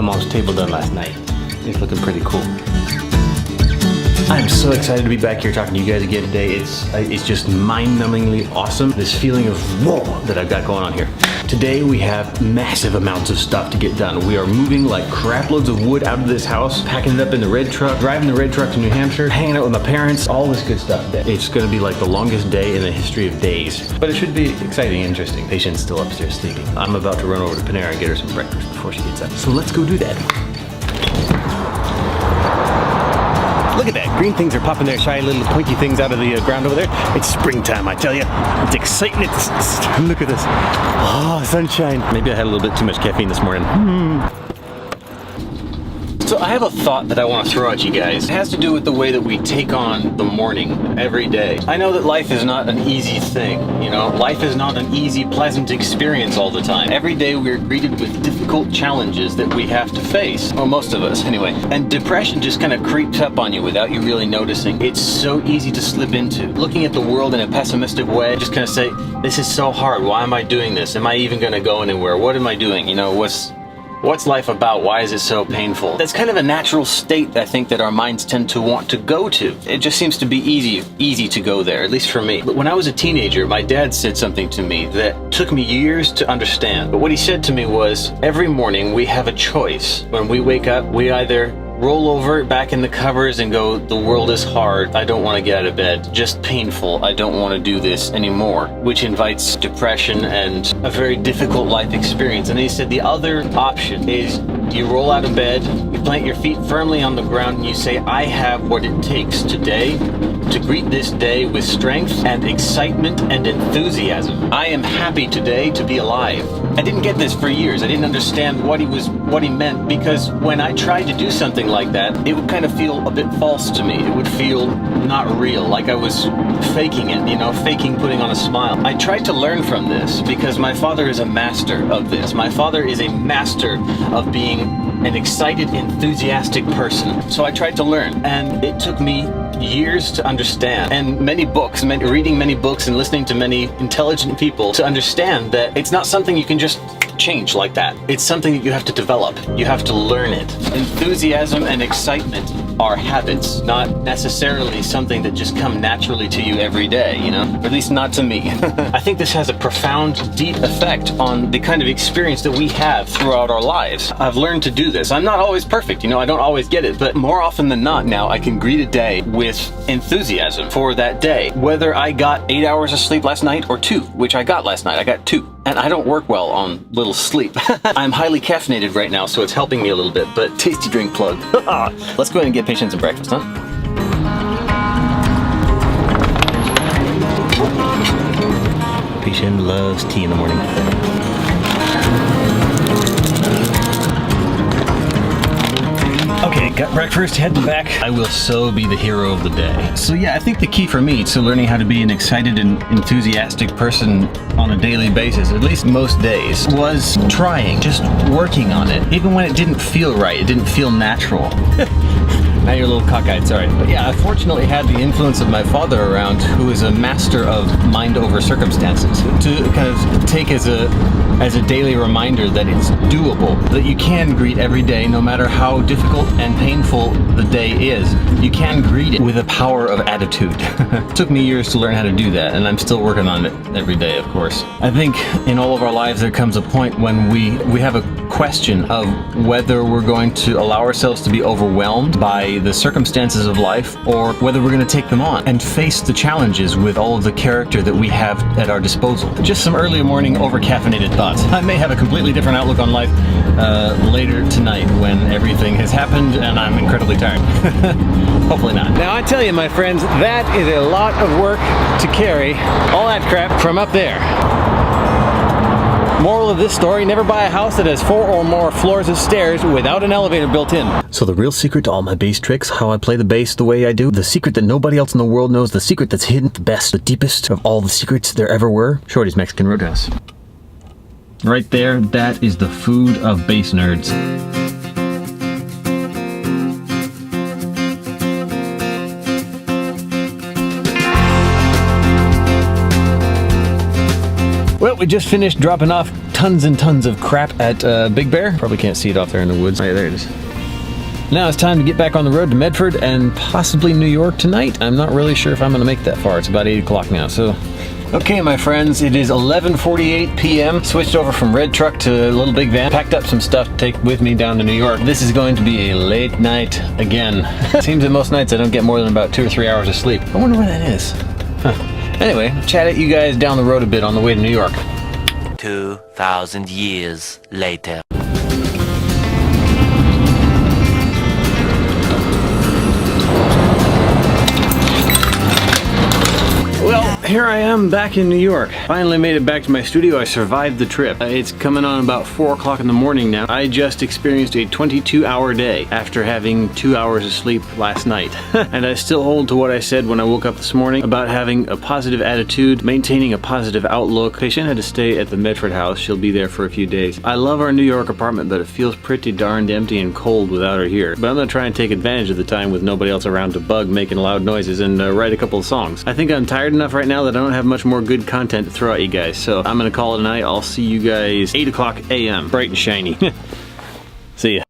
mom's table done last night. It's looking pretty cool. I'm so excited to be back here talking to you guys again today. It's just mind-numbingly awesome, this feeling of whoa that I've got going on here. Today we have massive amounts of stuff to get done. We are moving like crap loads of wood out of this house, packing it up in the red truck, driving the red truck to New Hampshire, hanging out with my parents, all this good stuff. It's gonna be like the longest day in the history of days. But it should be exciting and interesting. Patient's still upstairs sleeping. I'm about to run over to Panera and get her some breakfast before she gets up. So let's go do that. Look at that, green things are popping their shiny little pointy things out of the ground over there. It's springtime, I tell you. It's exciting. Look at this. Oh, sunshine. Maybe I had a little bit too much caffeine this morning. So I have a thought that I want to throw at you guys. It has to do with the way that we take on the morning every day. I know that life is not an easy thing, you know? Life is not an easy, pleasant experience all the time. Every day we're greeted with difficult challenges that we have to face. Well, most of us anyway. And depression just kind of creeps up on you without you really noticing. It's so easy to slip into. Looking at the world in a pessimistic way, just kind of say, this is so hard. Why am I doing this? Am I even going to go anywhere? What am I doing? You know, What's life about? Why is it so painful? That's kind of a natural state, I think, that our minds tend to want to go to. It just seems to be easy to go there, at least for me. But when I was a teenager, my dad said something to me that took me years to understand. But what he said to me was, every morning we have a choice. When we wake up, we either roll over back in the covers and go, the world is hard, I don't want to get out of bed, just painful, I don't want to do this anymore, which invites depression and a very difficult life experience. And he said the other option is you roll out of bed, you plant your feet firmly on the ground, and you say, I have what it takes today to greet this day with strength and excitement and enthusiasm. I am happy today to be alive. I didn't get this for years. I didn't understand what he meant, because when I tried to do something like that, it would kind of feel a bit false to me. It would feel not real, like I was faking it, you know, faking putting on a smile. I tried to learn from this because my father is a master of this. My father is a master of being an excited, enthusiastic person. So I tried to learn, and it took me years to understand, and reading many books and listening to many intelligent people to understand that it's not something you can just change like that. It's something that you have to develop. You have to learn it. Enthusiasm and excitement are habits, not necessarily something that just come naturally to you every day, you know? Or at least not to me. I think this has a profound, deep effect on the kind of experience that we have throughout our lives. I've learned to do this. I'm not always perfect, you know, I don't always get it, but more often than not now, I can greet a day with enthusiasm for that day. Whether I got 8 hours of sleep last night or 2, which I got last night, I got 2. And I don't work well on little sleep. I'm highly caffeinated right now, so it's helping me a little bit, but tasty drink plug. Let's go ahead and get Patient some breakfast, huh? Patient loves tea in the morning. Okay, got breakfast, heading back. I will so be the hero of the day. So yeah, I think the key for me to learning how to be an excited and enthusiastic person on a daily basis, at least most days, was trying, just working on it. Even when it didn't feel right, it didn't feel natural. Now you're a little cockeyed, sorry. But yeah, I fortunately had the influence of my father around, who is a master of mind over circumstances, to kind of take as a daily reminder that it's doable, that you can greet every day, no matter how difficult and painful the day is. You can greet it with a power of attitude. It took me years to learn how to do that, and I'm still working on it every day, of course. I think in all of our lives there comes a point when we have a question of whether we're going to allow ourselves to be overwhelmed by the circumstances of life, or whether we're going to take them on and face the challenges with all of the character that we have at our disposal. Just some early morning over-caffeinated thoughts. I may have a completely different outlook on life later tonight when everything has happened and I'm incredibly tired. Hopefully not. Now I tell you, my friends, that is a lot of work to carry all that crap from up there. Moral of this story, never buy a house that has 4 or more floors of stairs without an elevator built in. So the real secret to all my bass tricks, how I play the bass the way I do, the secret that nobody else in the world knows, the secret that's hidden the best, the deepest of all the secrets there ever were, Shorty's Mexican Roadhouse. Right there, that is the food of bass nerds. Well, we just finished dropping off tons and tons of crap at Big Bear. Probably can't see it off there in the woods. Right, there it is. Now it's time to get back on the road to Medford and possibly New York tonight. I'm not really sure if I'm gonna make that far. It's about 8 o'clock now, so. Okay, my friends, it is 11:48 p.m. Switched over from red truck to little big van. Packed up some stuff to take with me down to New York. This is going to be a late night again. Seems that most nights I don't get more than about 2 or 3 hours of sleep. I wonder where that is. Huh. Anyway, chat at you guys down the road a bit on the way to New York. 2,000 years later. Well, here I am back in New York. Finally made it back to my studio. I survived the trip. It's coming on about 4 o'clock in the morning now. I just experienced a 22-hour day after having 2 hours of sleep last night. And I still hold to what I said when I woke up this morning about having a positive attitude, maintaining a positive outlook. Patient had to stay at the Medford house. She'll be there for a few days. I love our New York apartment, but it feels pretty darned empty and cold without her here. But I'm gonna try and take advantage of the time with nobody else around to bug making loud noises and write a couple of songs. I think I'm tired enough right now that I don't have much more good content to throw at you guys, so I'm gonna call it a night. I'll see you guys 8 o'clock a.m. bright and shiny. See ya.